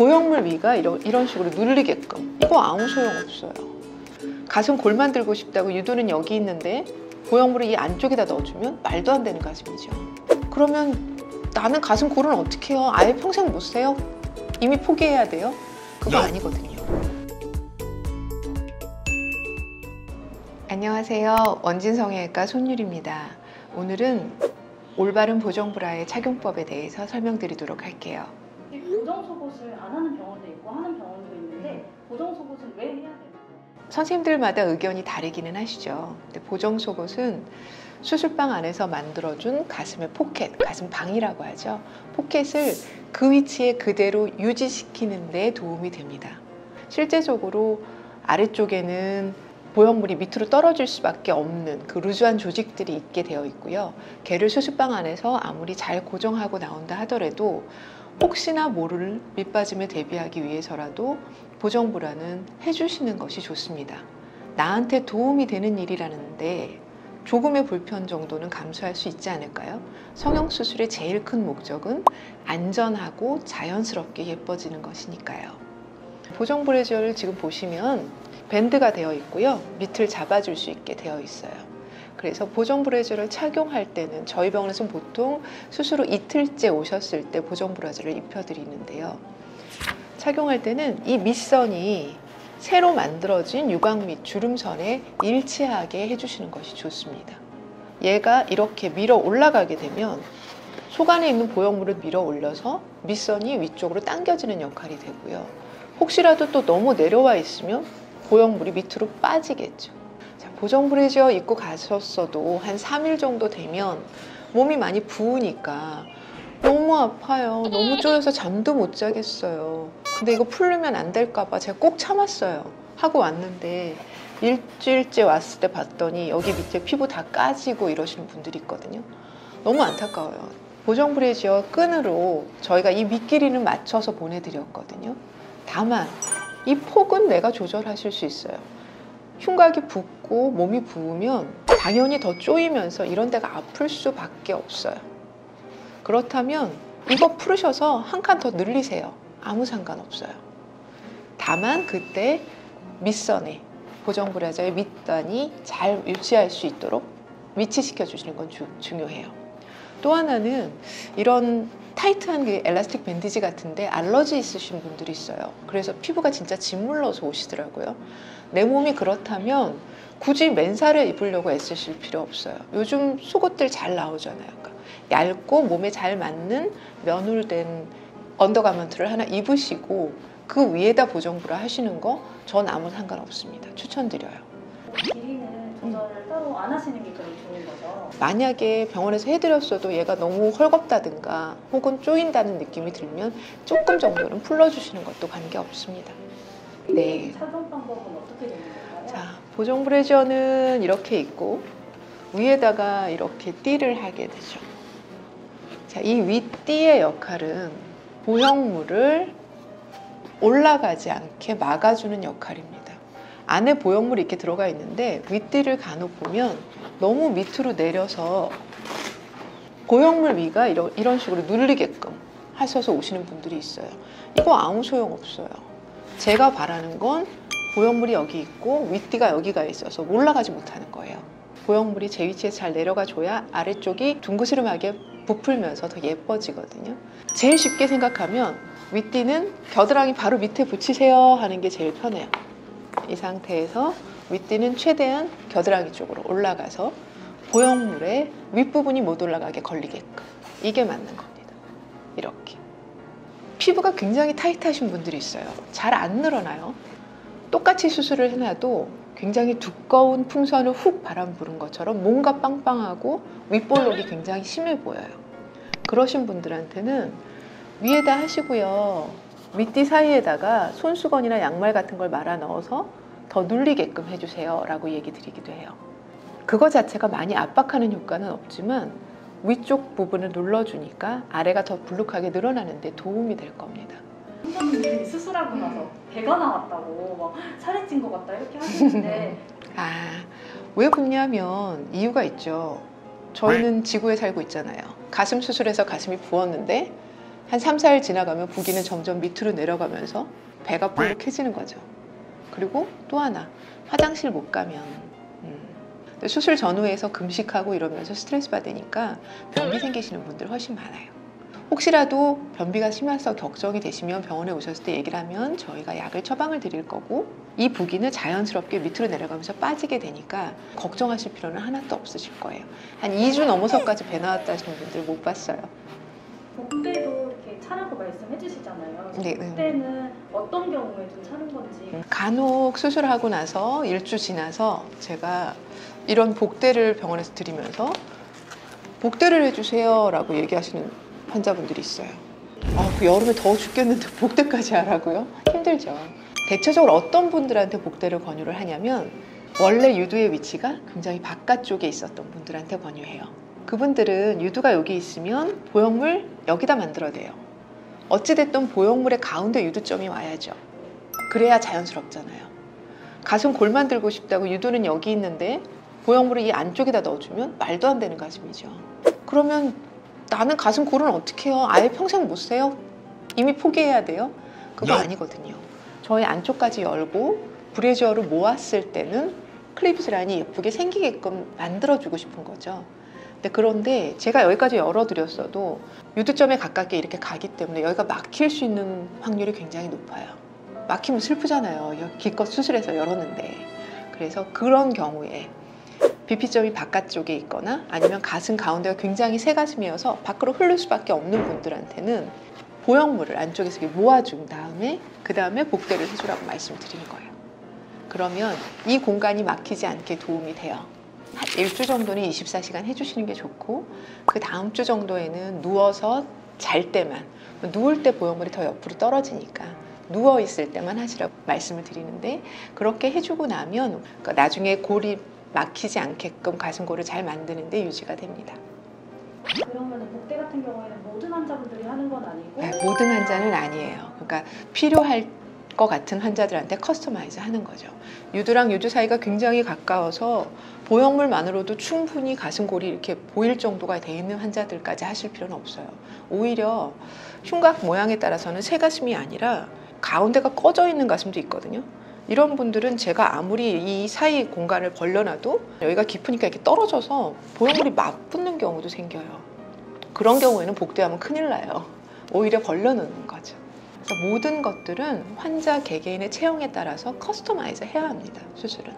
보형물 위가 이런 식으로 눌리게끔. 이거 아무 소용없어요. 가슴 골 만들고 싶다고 유도는 여기 있는데 보형물을 이 안쪽에다 넣어주면 말도 안 되는 가슴이죠. 그러면 나는 가슴 골은 어떻게 해요? 아예 평생 못 세요? 이미 포기해야 돼요? 그거 아니거든요. 안녕하세요. 원진성형외과 손유리입니다. 오늘은 올바른 보정브라의 착용법에 대해서 설명드리도록 할게요. 보정속옷을 안 하는 병원도 있고 하는 병원도 있는데 보정속옷은 왜 해야 되나요? 선생님들마다 의견이 다르기는 하시죠. 근데 보정속옷은 수술방 안에서 만들어준 가슴의 포켓, 가슴방이라고 하죠. 포켓을 그 위치에 그대로 유지시키는 데 도움이 됩니다. 실제적으로 아래쪽에는 보형물이 밑으로 떨어질 수밖에 없는 그 루즈한 조직들이 있게 되어 있고요. 걔를 수술방 안에서 아무리 잘 고정하고 나온다 하더라도 혹시나 모를 밑빠짐에 대비하기 위해서라도 보정브라는 해주시는 것이 좋습니다. 나한테 도움이 되는 일이라는데 조금의 불편 정도는 감수할 수 있지 않을까요? 성형수술의 제일 큰 목적은 안전하고 자연스럽게 예뻐지는 것이니까요. 보정브래지어를 지금 보시면 밴드가 되어 있고요. 밑을 잡아줄 수 있게 되어 있어요. 그래서 보정브래지어를 착용할 때는 저희 병원에서는 보통 수술 후 이틀째 오셨을 때 보정브래지어를 입혀드리는데요. 착용할 때는 이 밑선이 새로 만들어진 유광 및 주름선에 일치하게 해주시는 것이 좋습니다. 얘가 이렇게 밀어 올라가게 되면 속 안에 있는 보형물을 밀어 올려서 밑선이 위쪽으로 당겨지는 역할이 되고요. 혹시라도 또 너무 내려와 있으면 보형물이 밑으로 빠지겠죠. 자, 보정브래지어 입고 가셨어도 한 3일 정도 되면 몸이 많이 부으니까 너무 아파요. 너무 쪼여서 잠도 못 자겠어요. 근데 이거 풀르면 안 될까봐 제가 꼭 참았어요. 하고 왔는데 일주일째 왔을 때 봤더니 여기 밑에 피부 다 까지고 이러시는 분들이 있거든요. 너무 안타까워요. 보정브래지어 끈으로 저희가 이 밑길이는 맞춰서 보내드렸거든요. 다만 이 폭은 내가 조절하실 수 있어요. 흉곽이 붓고 몸이 부으면 당연히 더 쪼이면서 이런 데가 아플 수밖에 없어요. 그렇다면 이거 풀으셔서 한 칸 더 늘리세요. 아무 상관없어요. 다만 그때 밑선에 보정브래지어의 밑단이 잘 유지할 수 있도록 위치시켜 주시는 건 중요해요. 또 하나는 이런 타이트한 그 엘라스틱 밴디지 같은데 알러지 있으신 분들이 있어요. 그래서 피부가 진짜 짓물러서 오시더라고요. 내 몸이 그렇다면 굳이 맨살을 입으려고 애쓰실 필요 없어요. 요즘 속옷들 잘 나오잖아요. 그러니까 얇고 몸에 잘 맞는 면울된 언더가먼트를 하나 입으시고 그 위에다 보정브라 하시는 거 전 아무 상관없습니다. 추천드려요. 길이는 조절을 따로 안 하시는 게 제일 좋은 거죠? 만약에 병원에서 해드렸어도 얘가 너무 헐겁다든가 혹은 쪼인다는 느낌이 들면 조금 정도는 풀러주시는 것도 관계없습니다. 네. 착용 방법은 어떻게 되는 건가요? 자, 보정브래지어는 이렇게 있고 위에다가 이렇게 띠를 하게 되죠. 자, 이 윗띠의 역할은 보형물을 올라가지 않게 막아주는 역할입니다. 안에 보형물이 이렇게 들어가 있는데 윗띠를 간혹 보면 너무 밑으로 내려서 보형물 위가 이런 식으로 눌리게끔 하셔서 오시는 분들이 있어요. 이거 아무 소용없어요. 제가 바라는 건 보형물이 여기 있고 윗띠가 여기가 있어서 올라가지 못하는 거예요. 보형물이 제 위치에서 잘 내려가 줘야 아래쪽이 둥그스름하게 부풀면서 더 예뻐지거든요. 제일 쉽게 생각하면 윗띠는 겨드랑이 바로 밑에 붙이세요 하는 게 제일 편해요. 이 상태에서 윗띠는 최대한 겨드랑이 쪽으로 올라가서 보형물의 윗부분이 못 올라가게 걸리게끔 이게 맞는 겁니다. 이렇게 피부가 굉장히 타이트하신 분들이 있어요. 잘 안 늘어나요. 똑같이 수술을 해놔도 굉장히 두꺼운 풍선을 훅 바람 부는 것처럼 뭔가 빵빵하고 윗볼록이 굉장히 심해 보여요. 그러신 분들한테는 위에다 하시고요. 윗뒤 사이에다가 손수건이나 양말 같은 걸 말아 넣어서 더 눌리게끔 해주세요 라고 얘기 드리기도 해요. 그거 자체가 많이 압박하는 효과는 없지만 위쪽 부분을 눌러주니까 아래가 더 불룩하게 늘어나는 데 도움이 될 겁니다. 선생님이 수술하고 나서 배가 나왔다고 막 살이 찐 것 같다 이렇게 하시는데 왜 붓냐면 이유가 있죠. 저희는 지구에 살고 있잖아요. 가슴 수술해서 가슴이 부었는데 한 3, 4일 지나가면 부기는 점점 밑으로 내려가면서 배가 볼록해지는 거죠. 그리고 또 하나, 화장실 못 가면 수술 전후에서 금식하고 이러면서 스트레스 받으니까 변비 생기시는 분들 훨씬 많아요. 혹시라도 변비가 심해서 걱정이 되시면 병원에 오셨을 때 얘기를 하면 저희가 약을 처방을 드릴 거고, 이 부기는 자연스럽게 밑으로 내려가면서 빠지게 되니까 걱정하실 필요는 하나도 없으실 거예요. 한 2주 넘어서까지 배 나왔다 하시는 분들 못 봤어요. 복대도 이렇게 차라고 말씀해 주시잖아요. 네, 복대는 어떤 경우에 좀 차는 건지. 간혹 수술하고 나서 1주 지나서 제가 이런 복대를 병원에서 드리면서 복대를 해주세요 라고 얘기하시는 환자분들이 있어요. 그 여름에 더워 죽겠는데 복대까지 하라고요? 힘들죠. 대체적으로 어떤 분들한테 복대를 권유를 하냐면 원래 유두의 위치가 굉장히 바깥쪽에 있었던 분들한테 권유해요. 그분들은 유두가 여기 있으면 보형물 여기다 만들어내요. 어찌됐든 보형물의 가운데 유두점이 와야죠. 그래야 자연스럽잖아요. 가슴 골만 들고 싶다고 유두는 여기 있는데 보형물을 이 안쪽에다 넣어주면 말도 안 되는 가슴이죠. 그러면 나는 가슴 골은 어떻게 해요? 아예 평생 못 세요? 이미 포기해야 돼요? 그거 아니거든요. 저희 안쪽까지 열고 브래지어를 모았을 때는 클리비지 라인이 예쁘게 생기게끔 만들어주고 싶은 거죠. 그런데 제가 여기까지 열어드렸어도 유두점에 가깝게 이렇게 가기 때문에 여기가 막힐 수 있는 확률이 굉장히 높아요. 막히면 슬프잖아요. 기껏 수술해서 열었는데. 그래서 그런 경우에 비피점이 바깥쪽에 있거나 아니면 가슴 가운데가 굉장히 새 가슴이어서 밖으로 흐를 수밖에 없는 분들한테는 보형물을 안쪽에서 모아준 다음에 그 다음에 복대를 해주라고 말씀드리는 거예요. 그러면 이 공간이 막히지 않게 도움이 돼요. 한 1주 정도는 24시간 해주시는 게 좋고, 그 다음 주 정도에는 누워서 잘 때만, 누울 때 보형물이 더 옆으로 떨어지니까 누워 있을 때만 하시라고 말씀을 드리는데, 그렇게 해주고 나면 나중에 골이 막히지 않게끔 가슴골을 잘 만드는 데 유지가 됩니다. 그러면 복대 같은 경우에는 모든 환자분들이 하는 건 아니고? 네, 모든 환자는 아니에요. 그러니까 필요할 것 같은 환자들한테 커스터마이즈 하는 거죠. 유두랑 유두 사이가 굉장히 가까워서 보형물만으로도 충분히 가슴골이 이렇게 보일 정도가 돼 있는 환자들까지 하실 필요는 없어요. 오히려 흉곽 모양에 따라서는 새 가슴이 아니라 가운데가 꺼져 있는 가슴도 있거든요. 이런 분들은 제가 아무리 이 사이 공간을 벌려놔도 여기가 깊으니까 이렇게 떨어져서 보형물이 맞붙는 경우도 생겨요. 그런 경우에는 복대하면 큰일 나요. 오히려 벌려놓는 거죠. 그래서 모든 것들은 환자 개개인의 체형에 따라서 커스터마이즈 해야 합니다. 수술은.